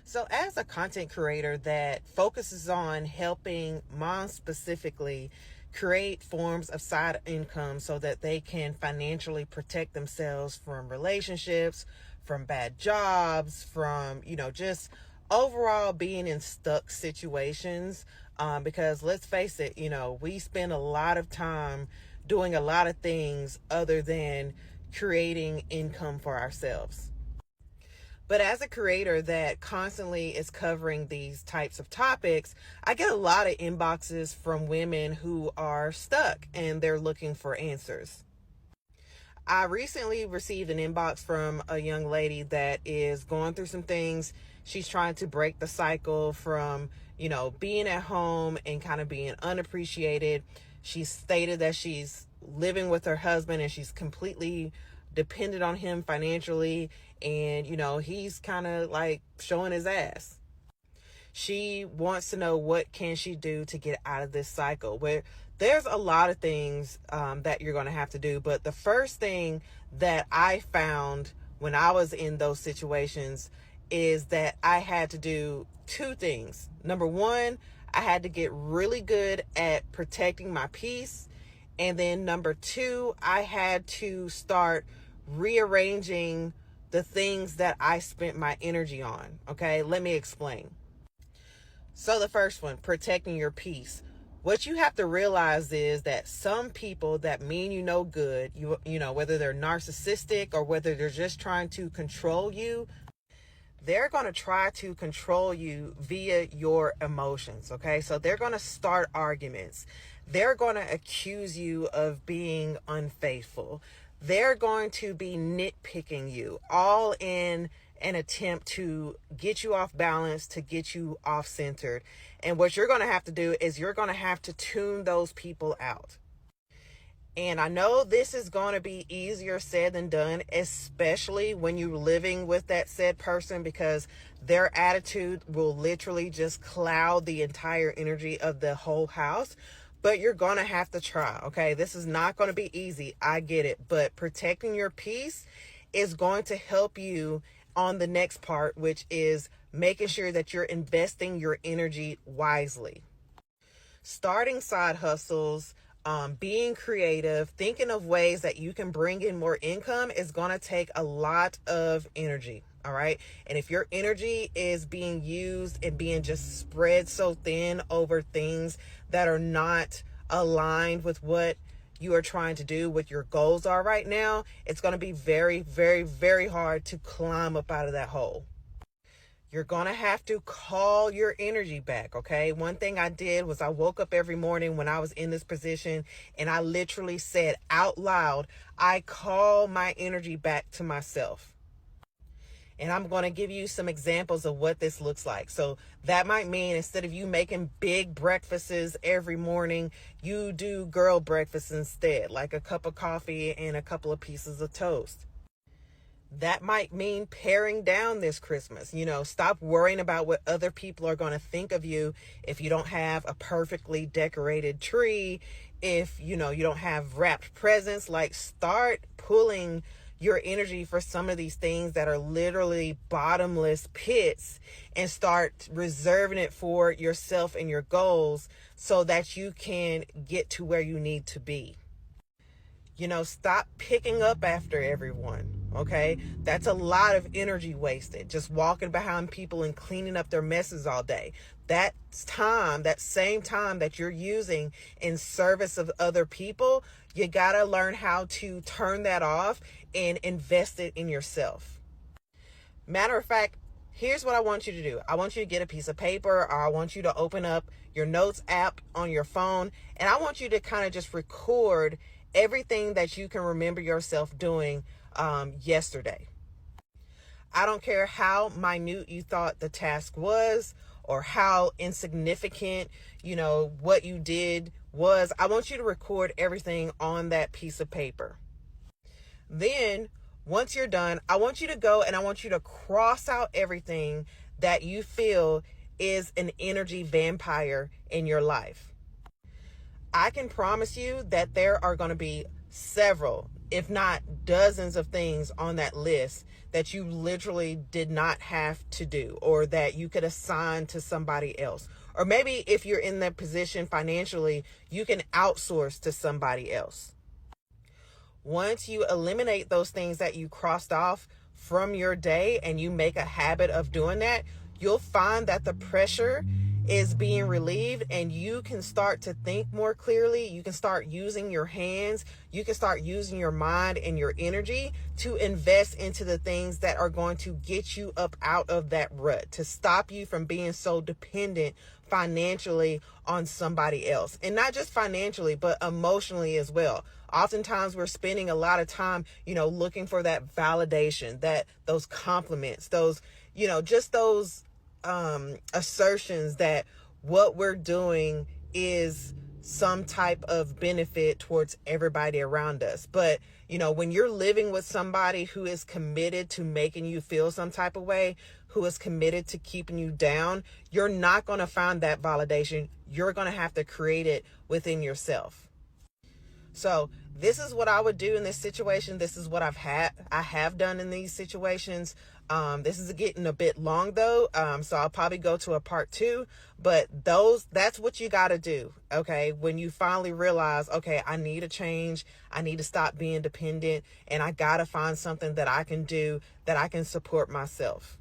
So, as a content creator that focuses on helping moms specifically create forms of side income so that they can financially protect themselves from relationships, from bad jobs, from, just overall being in stuck situations. Because let's face it, we spend a lot of time doing a lot of things other than creating income for ourselves. But as a creator that constantly is covering these types of topics, I get a lot of inboxes from women who are stuck and they're looking for answers. I recently received an inbox from a young lady that is going through some things. She's trying to break the cycle from, being at home and kind of being unappreciated. She stated that she's living with her husband and she's completely dependent on him financially, and he's kind of like showing his ass. She wants to know what can she do to get out of this cycle. Where there's a lot of things that you're going to have to do, but the first thing that I found when I was in those situations is that I had to do two things. Number one, I had to get really good at protecting my peace. And then number two, I had to start rearranging the things that I spent my energy on. Okay, let me explain. So the first one, protecting your peace. What you have to realize is that some people that mean you no good, whether they're narcissistic or whether they're just trying to control you, they're going to try to control you via your emotions. Okay, so they're going to start arguments. They're going to accuse you of being unfaithful. They're going to be nitpicking you, all in an attempt to get you off balance, to get you off centered. And what you're going to have to do is you're going to have to tune those people out. And I know this is going to be easier said than done, especially when you're living with that said person, because their attitude will literally just cloud the entire energy of the whole house. But you're going to have to try, okay? This is not going to be easy. I get it. But protecting your peace is going to help you on the next part, which is making sure that you're investing your energy wisely. Starting side hustles, being creative, thinking of ways that you can bring in more income is going to take a lot of energy. All right. And if your energy is being used and being just spread so thin over things that are not aligned with what you are trying to do, what your goals are right now, it's going to be very, very, very hard to climb up out of that hole. You're going to have to call your energy back, okay? One thing I did was I woke up every morning when I was in this position and I literally said out loud, I call my energy back to myself. And I'm going to give you some examples of what this looks like. So that might mean instead of you making big breakfasts every morning, you do girl breakfast instead, like a cup of coffee and a couple of pieces of toast. That might mean paring down this Christmas. Stop worrying about what other people are going to think of you if you don't have a perfectly decorated tree, if, you don't have wrapped presents. Like, start pulling your energy for some of these things that are literally bottomless pits and start reserving it for yourself and your goals so that you can get to where you need to be. Stop picking up after everyone. Okay, that's a lot of energy wasted. Just walking behind people and cleaning up their messes all day. That's time, that same time that you're using in service of other people, you got to learn how to turn that off and invest it in yourself. Matter of fact, here's what I want you to do. I want you to get a piece of paper, or I want you to open up your notes app on your phone, and I want you to kind of just record everything that you can remember yourself doing yesterday. I don't care how minute you thought the task was or how insignificant, what you did was. I want you to record everything on that piece of paper. Then once you're done, I want you to go and I want you to cross out everything that you feel is an energy vampire in your life. I can promise you that there are going to be several, if not dozens of things on that list that you literally did not have to do, or that you could assign to somebody else. Or maybe if you're in that position financially, you can outsource to somebody else. Once you eliminate those things that you crossed off from your day and you make a habit of doing that, you'll find that the pressure is being relieved and you can start to think more clearly. You can start using your hands. You can start using your mind and your energy to invest into the things that are going to get you up out of that rut, to stop you from being so dependent financially on somebody else. And not just financially, but emotionally as well. Oftentimes we're spending a lot of time, looking for that validation, that those compliments, those, just those assertions that what we're doing is some type of benefit towards everybody around us. But, when you're living with somebody who is committed to making you feel some type of way, who is committed to keeping you down, you're not going to find that validation. You're going to have to create it within yourself. So this is what I would do in this situation. This is what I have done in these situations. This is getting a bit long though. So I'll probably go to a part 2, but that's what you got to do. Okay. When you finally realize, okay, I need a change. I need to stop being dependent, and I got to find something that I can do that I can support myself.